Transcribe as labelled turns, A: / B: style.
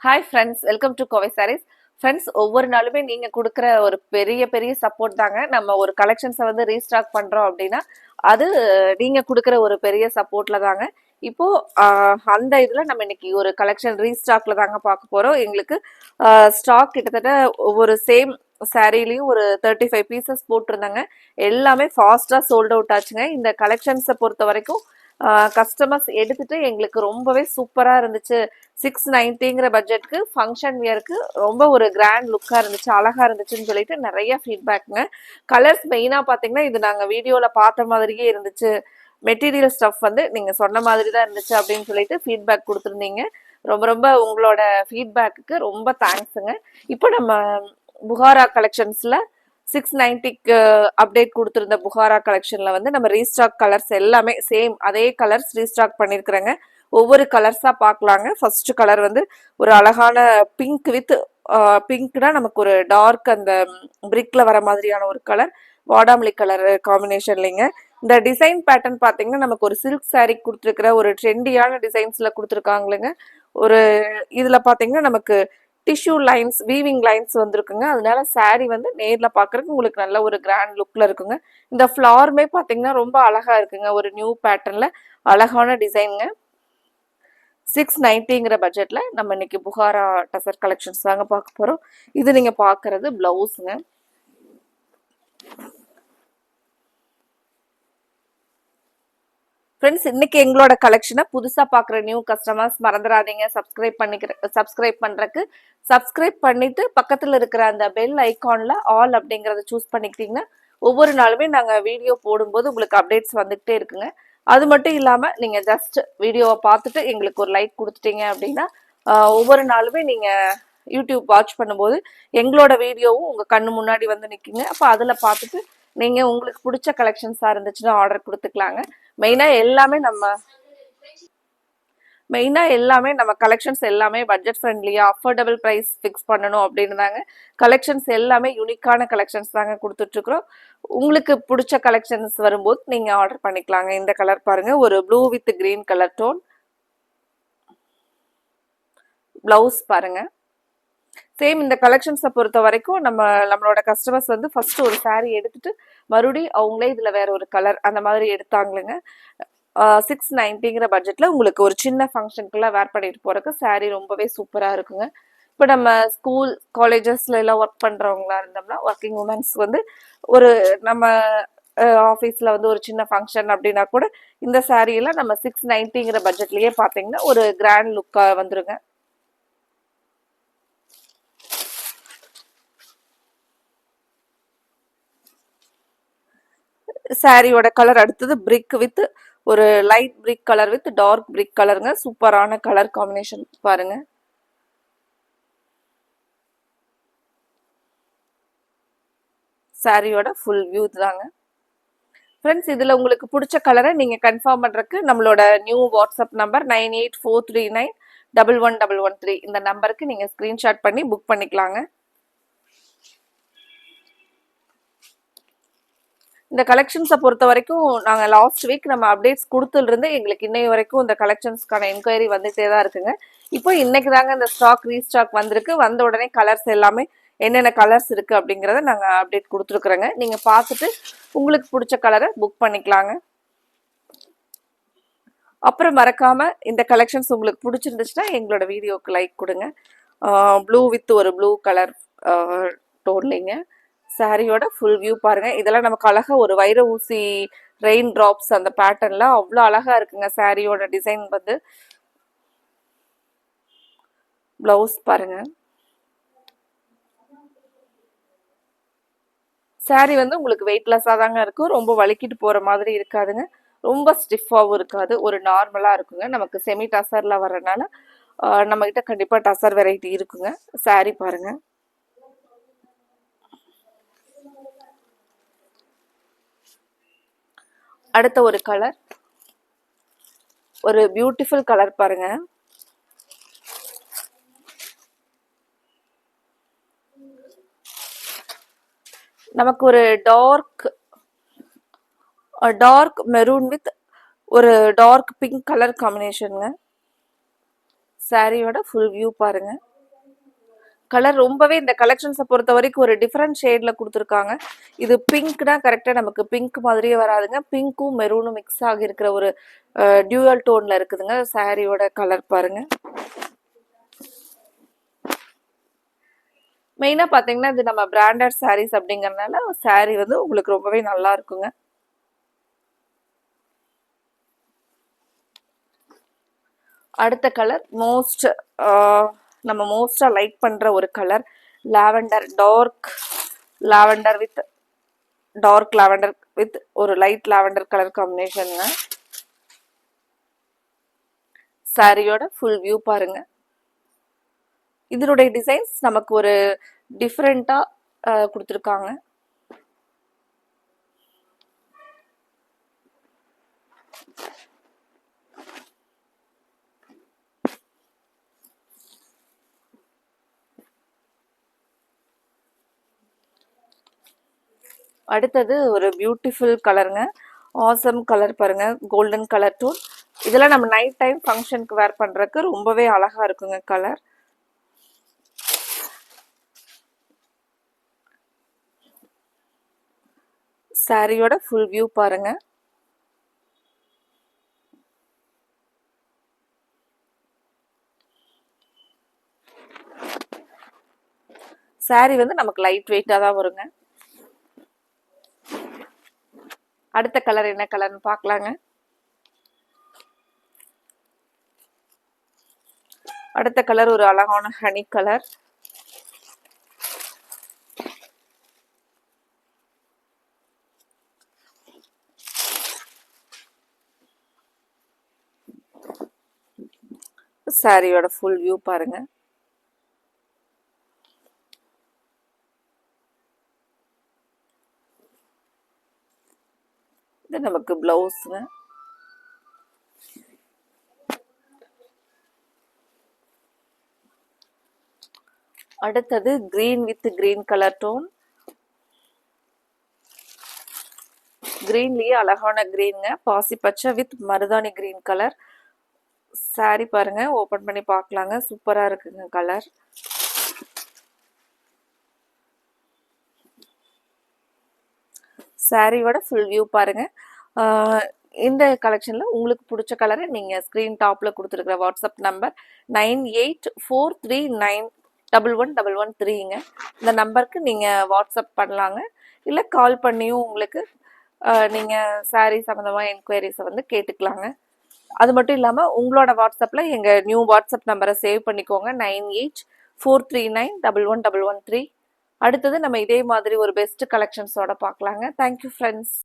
A: Hi friends, welcome to Kovai sarees. Friends, ஒவ்வொரு நாளுமே நீங்கள் கொடுக்குற ஒரு பெரிய பெரிய சப்போர்ட் தாங்க. நம்ம ஒரு கலெக்ஷன்ஸை வந்து ரீஸ்டாக் பண்ணுறோம் அப்படின்னா அது நீங்கள் கொடுக்குற ஒரு பெரிய சப்போர்ட்டில் தாங்க. இப்போது அந்த இதில் நம்ம இன்னைக்கு ஒரு கலெக்ஷன் ரீஸ்டாக்ல தாங்க பார்க்க போகிறோம். எங்களுக்கு ஸ்டாக் கிட்டத்தட்ட ஒவ்வொரு சேம் சாரீலையும் ஒரு 35 பீசஸ் போட்டிருந்தாங்க. எல்லாமே ஃபாஸ்ட்டாக சோல்ட் அவுட் ஆச்சுங்க. இந்த கலெக்ஷன்ஸை பொறுத்த வரைக்கும் கஸ்டமர்ஸ் எடுத்துட்டு எங்களுக்கு ரொம்பவே சூப்பராக இருந்துச்சு. 690ங்கிற பட்ஜெட்க்கு ஃபங்க்ஷன் வியருக்கு ரொம்ப ஒரு கிராண்ட் லுக்காக இருந்துச்சு, அழகாக இருந்துச்சுன்னு சொல்லிட்டு நிறைய ஃபீட்பேக்குங்க. கலர்ஸ் மெயினாக பார்த்தீங்கன்னா இது நாங்கள் வீடியோவில் பார்த்த மாதிரியே இருந்துச்சு, மெட்டீரியல் ஸ்டஃப் வந்து நீங்கள் சொன்ன மாதிரி தான் இருந்துச்சு அப்படின்னு சொல்லிட்டு ஃபீட்பேக் கொடுத்துருந்தீங்க. ரொம்ப ரொம்ப உங்களோட ஃபீட்பேக்குக்கு ரொம்ப தேங்க்ஸுங்க. இப்போ நம்ம புகாரா கலெக்ஷன்ஸில் 690க்கு அப்டேட் கொடுத்துருந்த புகாரா கலெக்ஷன்ல வந்து நம்ம ரீஸ்டாக் கலர்ஸ் எல்லாமே சேம் அதே கலர்ஸ் ரீஸ்டாக் பண்ணியிருக்கிறேங்க. ஒவ்வொரு கலர்ஸா பார்க்கலாங்க. ஃபர்ஸ்ட் கலர் வந்து ஒரு அழகான பிங்க் வித் பிங்க்னா நமக்கு ஒரு டார்க் அந்த பிரிக்ல வர மாதிரியான ஒரு கலர், வாடாமல்லி கலர் காம்பினேஷன்லிங்க. இந்த டிசைன் பேட்டர்ன் பார்த்தீங்கன்னா நமக்கு ஒரு சில்க் சாரீ கொடுத்துருக்கிற ஒரு ட்ரெண்டியான டிசைன்ஸ்ல கொடுத்துருக்காங்களுங்க. ஒரு இதுல பார்த்தீங்கன்னா நமக்கு டிஷ்யூ லைன்ஸ், வீவிங் லைன்ஸ் வந்துருக்குங்க. அதனால சாரீ வந்து நேர்ல பாக்குறதுக்கு உங்களுக்கு நல்ல ஒரு கிராண்ட் லுக்ல இருக்குங்க. இந்த ஃபிளாருமே பாத்தீங்கன்னா ரொம்ப அழகா இருக்குங்க. ஒரு நியூ பேட்டர்ன்ல அழகான டிசைனுங்க. 690ங்கிற பட்ஜெட்ல நம்ம இன்னைக்கு புகாரா டசர் கலெக்ஷன்ஸ் தாங்க பார்க்க போறோம். இது நீங்க பாக்குறது பிளவுஸ்ங்க. ஃப்ரெண்ட்ஸ், இன்னைக்கு எங்களோட கலெக்ஷனை புதுசா பாக்குற நியூ கஸ்டமர்ஸ் மறந்துடாதீங்க சப்ஸ்கிரைப் பண்றதுக்கு. சப்ஸ்கிரைப் பண்ணிட்டு பக்கத்துல இருக்கிற அந்த பெல் ஐகான்ல ஆல் அப்படிங்கறத சூஸ் பண்ணிக்கிட்டீங்கன்னா ஒவ்வொரு நாளுமே நாங்க வீடியோ போடும்போது உங்களுக்கு அப்டேட்ஸ் வந்துகிட்டே இருக்குங்க. அது மட்டும் இல்லாம நீங்க ஜஸ்ட் வீடியோவை பார்த்துட்டு எங்களுக்கு ஒரு லைக் கொடுத்துட்டீங்க அப்படின்னா ஒவ்வொரு நாளுமே நீங்க யூடியூப் வாட்ச் பண்ணும்போது எங்களோட வீடியோவும் உங்க கண்ணு முன்னாடி வந்து நிற்குங்க. அப்போ அதுல பார்த்துட்டு நீங்க உங்களுக்கு பிடிச்ச கலெக்ஷன்ஸா இருந்துச்சுன்னா ஆர்டர் கொடுத்துக்கலாங்க. மெயினா எல்லாமே நம்ம கலெக்ஷன்ஸ் எல்லாமே பட்ஜெட் ஃப்ரெண்ட்லியா அஃபோர்டபுள் ப்ரைஸ் ஃபிக்ஸ் பண்ணணும் அப்படின்னு தாங்க. கலெக்ஷன்ஸ் எல்லாமே யூனிக்கான கலெக்ஷன்ஸ் தாங்க கொடுத்துட்டு இருக்கிறோம். உங்களுக்கு பிடிச்ச கலெக்ஷன்ஸ் வரும்போது நீங்க ஆர்டர் பண்ணிக்கலாங்க. இந்த கலர் பாருங்க, ஒரு blue with green colour tone. Blouse பாருங்க. சேம் இந்த கலெக்ஷன்ஸை பொறுத்த வரைக்கும் நம்மளோட கஸ்டமர்ஸ் வந்து ஃபர்ஸ்ட் ஒரு சாரீ எடுத்துட்டு மறுபடியும் அவங்களே இதுல வேற ஒரு கலர் அந்த மாதிரி எடுத்தாங்களுங்க. 690ங்கிற பட்ஜெட்ல உங்களுக்கு ஒரு சின்ன ஃபங்க்ஷனுக்குள்ள வேர் பண்ணிட்டு போறதுக்கு சாரீ ரொம்பவே சூப்பரா இருக்குங்க. இப்போ நம்ம ஸ்கூல் காலேஜஸ்ல எல்லாம் ஒர்க் பண்றவங்களா இருந்தோம்னா, ஒர்க்கிங் உமன்ஸ் வந்து ஒரு நம்ம ஆஃபீஸ்ல வந்து ஒரு சின்ன ஃபங்க்ஷன் அப்படின்னா கூட இந்த சாரீலாம் நம்ம 690ங்கிற பட்ஜெட்லயே பார்த்தீங்கன்னா ஒரு கிராண்ட் லுக்கா வந்துருங்க. சாரியோட கலர் அடுத்தது பிரிக் வித் ஒரு light brick colour with dark brick கலருங்க. சூப்பரான கலர் காம்பினேஷன் பாருங்க. சாரியோட ஃபுல் வியூ தாங்க. ஃப்ரெண்ட்ஸ், இதுல உங்களுக்கு பிடிச்ச கலரை நீங்க கன்ஃபார்ம் பண்றதுக்கு நம்மளோட நியூ வாட்ஸ்அப் நம்பர் 9843911113 இந்த நம்பருக்கு நீங்க ஸ்கிரீன்ஷாட் பண்ணி புக் பண்ணிக்கலாங்க. இந்த கலெக்ஷன்ஸை பொறுத்த வரைக்கும் நாங்கள் லாஸ்ட் வீக் நம்ம அப்டேட்ஸ் கொடுத்துருந்து எங்களுக்கு இன்னை வரைக்கும் இந்த கலெக்ஷன்ஸ்க்கான என்கொயரி வந்துட்டே தான் இருக்குங்க. இப்போ இன்னைக்கு தாங்க இந்த ஸ்டாக் ரீஸ்டாக் வந்திருக்கு. வந்த உடனே கலர்ஸ் எல்லாமே என்னென்ன கலர்ஸ் இருக்கு அப்படிங்கிறத நாங்கள் அப்டேட் கொடுத்துருக்குறோங்க. நீங்கள் பார்த்துட்டு உங்களுக்கு பிடிச்ச கலரை புக் பண்ணிக்கலாங்க. அப்புறம் மறக்காம இந்த கலெக்ஷன்ஸ் உங்களுக்கு பிடிச்சிருந்துச்சுன்னா எங்களோட வீடியோக்கு லைக் கொடுங்க. ப்ளூ வித் ஒரு ப்ளூ கலர் டோன்லிங்க. சாரியோட ஃபுல் வியூ பாருங்க. இதெல்லாம் நமக்கு அழகா ஒரு வைர ஊசி ரெயின் டிராப்ஸ் அந்த பேட்டர்ன்ல அவ்வளோ அழகா இருக்குங்க. சாரியோட டிசைன் வந்து பிளவுஸ் பாருங்க. சாரி வந்து உங்களுக்கு வெயிட்லெஸ்ஸாக தாங்க இருக்கும். ரொம்ப வலிக்கிட்டு போற மாதிரி இருக்காதுங்க. ரொம்ப ஸ்டிஃபாகவும் இருக்காது. ஒரு நார்மலா இருக்குங்க. நமக்கு செமி டசர்ல வர்றதுனால நம்ம கிட்ட கண்டிப்பா டசர் வெரைட்டி இருக்குங்க. சாரி பாருங்க. அடுத்த ஒரு கலர், ஒரு பியூட்டிஃபுல் கலர் பாருங்க. நமக்கு ஒரு டார்க் மெரூன் வித் ஒரு டார்க் பிங்க் கலர் காம்பினேஷனுங்க. சாரியோட ஃபுல் வியூ பாருங்க. கலர் ரொம்பவே இந்த கலெக்ஷன்ஸை பொறுத்த வரைக்கும் ஒரு டிஃப்ரெண்ட் ஷேட்ல கொடுத்துருக்காங்க. இது பிங்க்னா கரெக்டாக நமக்கு பிங்க் மாதிரியே வராதுங்க. பிங்க்கும் மெரூனும் மிக்ஸ் ஆகி இருக்கிற ஒரு டியூவல் டோன்ல இருக்குதுங்க. சாரியோட கலர் பாருங்க. மெயினாக பார்த்தீங்கன்னா இது நம்ம பிராண்டட் சாரீஸ் அப்படிங்கறதுனால சாரீ வந்து உங்களுக்கு ரொம்பவே நல்லா இருக்குங்க. அடுத்த கலர் நம்ம மோஸ்டா லைக் பண்ற ஒரு colour lavender, dark lavender with ஒரு லைட் லாவெண்டர் கலர் காம்பினேஷனுங்க. சாரியோட ஃபுல் வியூ பாருங்க. இதனுடைய டிசைன்ஸ் நமக்கு ஒரு டிஃப்ரெண்டா கொடுத்துருக்காங்க. அடுத்தது ஒரு பியூட்டிஃபுல் கலருங்க. ஆசம் கலர் பாருங்க. Golden colour tone. இதெல்லாம் நம்ம நைட் டைம் ஃபங்க்ஷனுக்கு வேர் பண்றதுக்கு ரொம்பவே அழகா இருக்குங்க கலர். சாரியோட ஃபுல் வியூ பாருங்க. சாரி வந்து நமக்கு லைட் வெயிட்டா தான் வருங்க. அடுத்த கலர் என்ன கலர்னு பார்க்கலாங்க. அடுத்த கலர் ஒரு அழகான ஹனி கலர். சாரியோட ஃபுல் வியூ பாருங்க. இது நமக்கு பிளவுஸ்ங்க. அடுத்தது green with green colour tone. கிரீன்லயே அழகான கிரீனுங்க. பாசி பச்சை வித் மருதாணி கிரீன் கலர். சாரி பாருங்க, ஓபன் பண்ணி பார்க்கலாங்க. சூப்பரா இருக்குங்க கலர். சாரியோட ஃபுல் வியூ பாருங்க. இந்த கலெக்ஷன்ல உங்களுக்கு பிடிச்ச கலரை நீங்க ஸ்கிரீன் டாப்ல கொடுத்துருக்கிற வாட்ஸ்அப் நம்பர் 9843911113ங்க. இந்த நம்பருக்கு நீங்க வாட்ஸ்அப் பண்ணலாங்க. இல்லை கால் பண்ணியும் உங்களுக்கு நீங்க சாரீ சம்மந்தமா என்கொயரிஸை வந்து கேட்டுக்கலாங்க. அது மட்டும் இல்லாமல் உங்களோட வாட்ஸ்அப்பில் எங்கள் நியூ வாட்ஸ்அப் நம்பரை சேவ் பண்ணிக்கோங்க. 9843911113. அடுத்தது நம்ம இதே மாதிரி ஒரு பெஸ்ட் கலெக்ஷன்ஸோட பார்க்கலாங்க. Thank you friends.